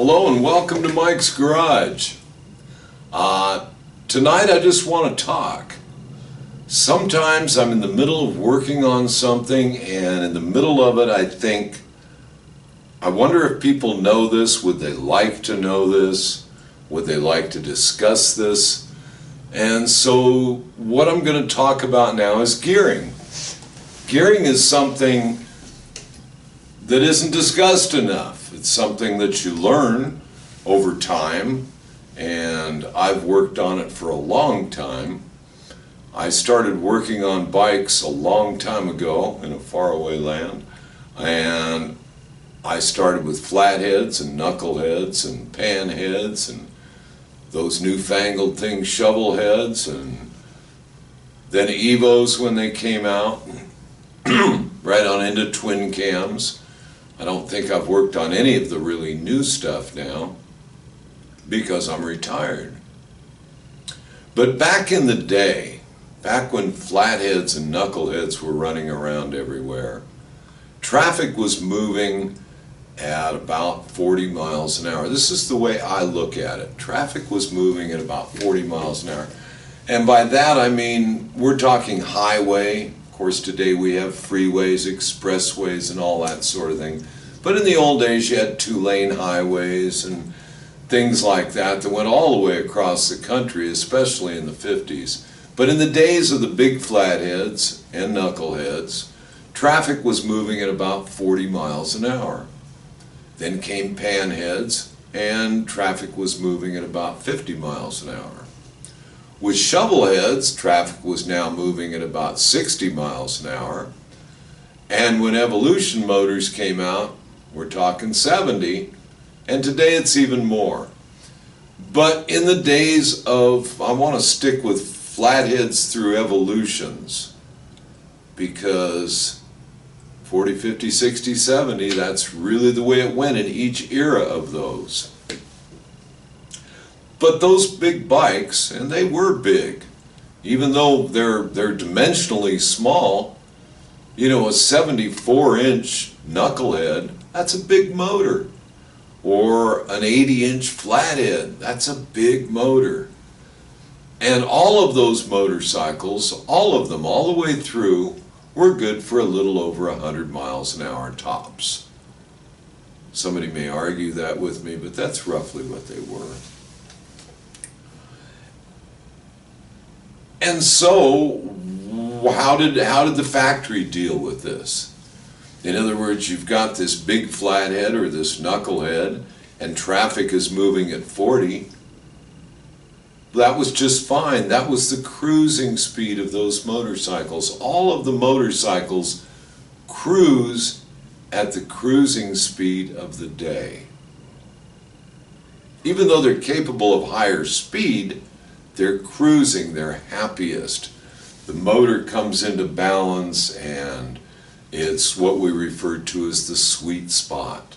Hello and welcome to Mike's Garage. Tonight I just want to talk. Sometimes I'm in the middle of working on something, and in the middle of it I think, I wonder if people know this, would they like to know this, would they like to discuss this? And so what I'm going to talk about now is gearing. Gearing is something that isn't discussed enough. It's something that you learn over time, and I've worked on it for a long time. I started working on bikes a long time ago in a faraway land, and I started with flatheads and knuckleheads and panheads and those newfangled things, shovel heads, and then Evos when they came out, right on into twin cams. I don't think I've worked on any of the really new stuff now because I'm retired. But back in the day, back when flatheads and knuckleheads were running around everywhere, traffic was moving at about 40 miles an hour. This is the way I look at it. Traffic was moving at about 40 miles an hour. And by that I mean we're talking highway. Of course today we have freeways, expressways and all that sort of thing. But in the old days you had two-lane highways and things like that that went all the way across the country, especially in the 50s. But in the days of the big flatheads and knuckleheads, traffic was moving at about 40 miles an hour. Then came panheads, and traffic was moving at about 50 miles an hour. With shovelheads, traffic was now moving at about 60 miles an hour. And when Evolution motors came out, we're talking 70, and today it's even more. But in the days of, I want to stick with flatheads through Evolutions, because 40, 50, 60, 70, that's really the way it went in each era of those. But those big bikes, and they were big, even though they're dimensionally small, you know, a 74-inch knucklehead, that's a big motor. Or an 80-inch flathead, that's a big motor. And all of those motorcycles, all of them, all the way through, were good for a little over 100 miles an hour tops. Somebody may argue that with me, but that's roughly what they were. And so, how did the factory deal with this? In other words, you've got this big flathead or this knucklehead, and traffic is moving at 40. That was just fine. That was the cruising speed of those motorcycles. All of the motorcycles cruise at the cruising speed of the day. Even though they're capable of higher speed, they're cruising their happiest. The motor comes into balance, and it's what we refer to as the sweet spot.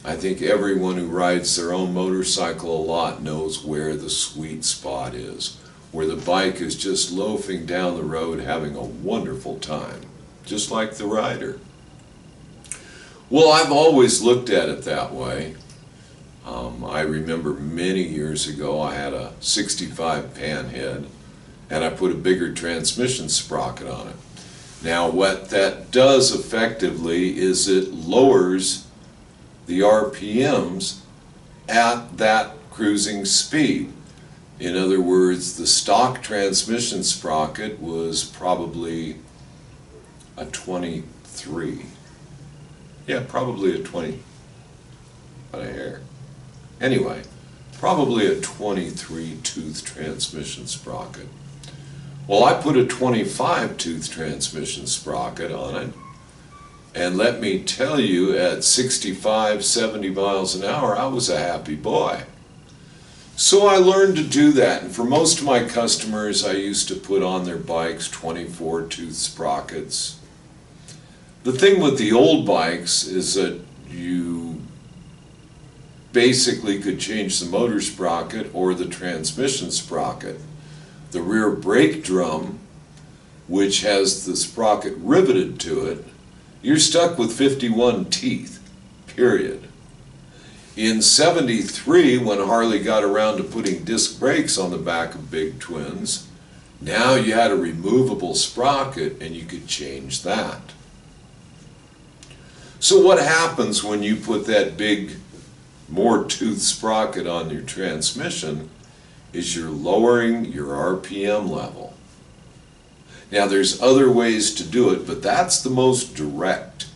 I think everyone who rides their own motorcycle a lot knows where the sweet spot is, where the bike is just loafing down the road having a wonderful time, just like the rider. Well, I've always looked at it that way. I remember many years ago I had a 65 panhead, and I put a bigger transmission sprocket on it. Now what that does effectively is it lowers the RPMs at that cruising speed. In other words, the stock transmission sprocket was probably a 23. Yeah, probably a 20. What a hair. Anyway, probably a 23 tooth transmission sprocket. Well, I put a 25 tooth transmission sprocket on it, and let me tell you, at 65, 70 miles an hour, I was a happy boy. So I learned to do that, and for most of my customers, I used to put on their bikes 24 tooth sprockets. The thing with the old bikes is that you basically could change the motor sprocket or the transmission sprocket. The rear brake drum, which has the sprocket riveted to it, you're stuck with 51 teeth, period. In '73, when Harley got around to putting disc brakes on the back of big twins, now you had a removable sprocket and you could change that. So what happens when you put that big, more tooth sprocket on your transmission is you're lowering your RPM level. Now there's other ways to do it, but that's the most direct.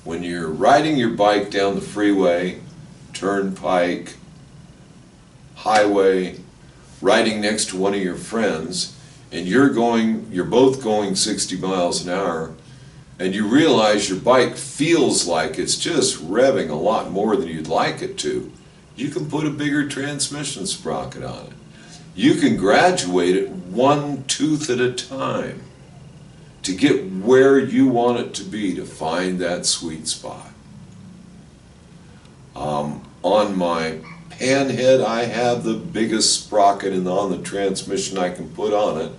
When you're riding your bike down the freeway, turnpike, highway, riding next to one of your friends, and you're both going 60 miles an hour, and you realize your bike feels like it's just revving a lot more than you'd like it to, you can put a bigger transmission sprocket on it. You can graduate it one tooth at a time to get where you want it to be, to find that sweet spot. On my panhead, I have the biggest sprocket on the transmission I can put on it,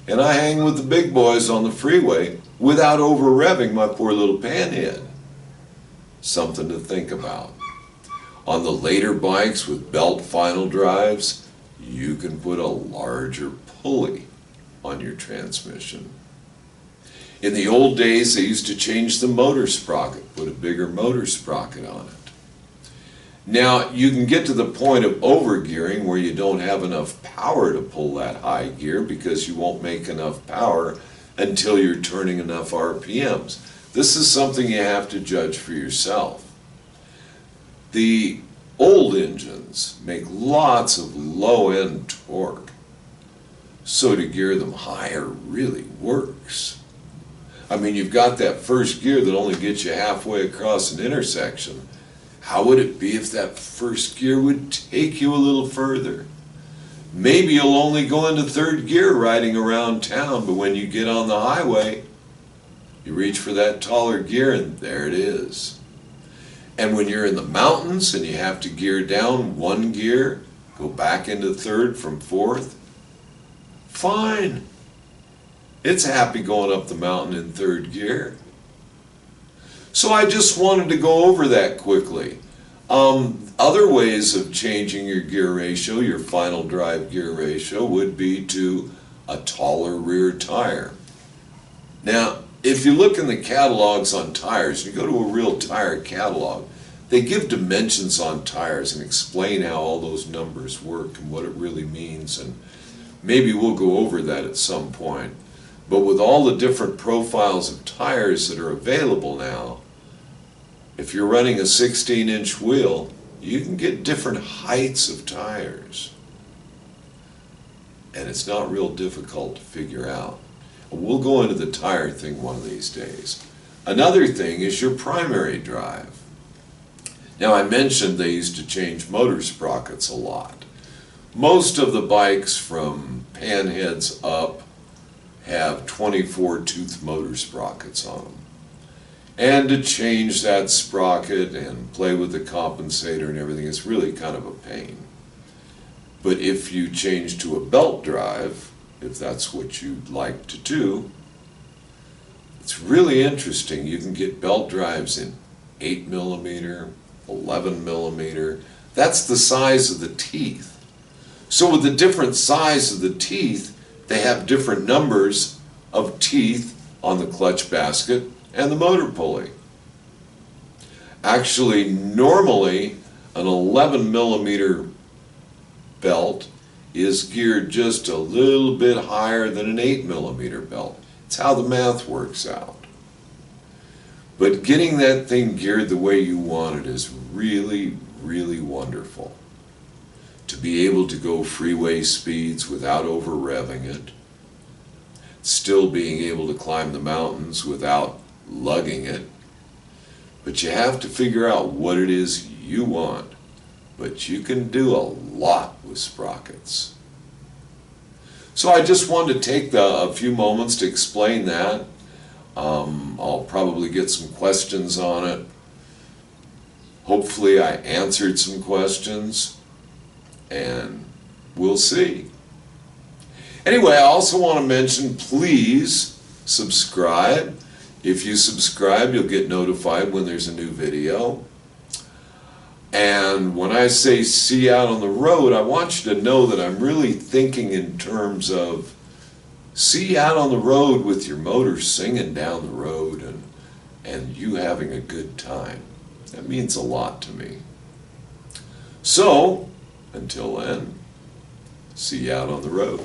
and I hang with the big boys on the freeway without over revving my poor little panhead. Something to think about. On the later bikes with belt final drives, you can put a larger pulley on your transmission. In the old days, they used to change the motor sprocket, put a bigger motor sprocket on it. Now, you can get to the point of overgearing where you don't have enough power to pull that high gear because you won't make enough power until you're turning enough RPMs. This is something you have to judge for yourself. The old engines make lots of low-end torque, so to gear them higher really works. I mean, you've got that first gear that only gets you halfway across an intersection. How would it be if that first gear would take you a little further? Maybe you'll only go into third gear riding around town, but when you get on the highway, you reach for that taller gear and there it is. And when you're in the mountains and you have to gear down one gear, go back into third from fourth, fine. It's happy going up the mountain in third gear. So I just wanted to go over that quickly. Other ways of changing your gear ratio, your final drive gear ratio, would be to a taller rear tire. Now, if you look in the catalogs on tires, you go to a real tire catalog, they give dimensions on tires and explain how all those numbers work and what it really means, and maybe we'll go over that at some point. But with all the different profiles of tires that are available now, if you're running a 16-inch wheel, you can get different heights of tires. And it's not real difficult to figure out. We'll go into the tire thing one of these days. Another thing is your primary drive. Now, I mentioned they used to change motor sprockets a lot. Most of the bikes from panheads up have 24-tooth motor sprockets on them. And to change that sprocket and play with the compensator and everything is really kind of a pain. But if you change to a belt drive, if that's what you'd like to do, it's really interesting. You can get belt drives in 8mm, 11mm. That's the size of the teeth. So with the different size of the teeth, they have different numbers of teeth on the clutch basket and the motor pulley. Actually, normally an 11mm belt is geared just a little bit higher than an 8mm belt. It's how the math works out. But getting that thing geared the way you want it is really, really wonderful. To be able to go freeway speeds without over revving it, still being able to climb the mountains without lugging it. But you have to figure out what it is you want. But you can do a lot with sprockets. So I just wanted to take a few moments to explain that. I'll probably get some questions on it. Hopefully I answered some questions, and we'll see. Anyway, I also want to mention, please subscribe. If you subscribe, you'll get notified when there's a new video. And when I say see you out on the road, I want you to know that I'm really thinking in terms of see you out on the road with your motor singing down the road and you having a good time. That means a lot to me. So, until then, see you out on the road.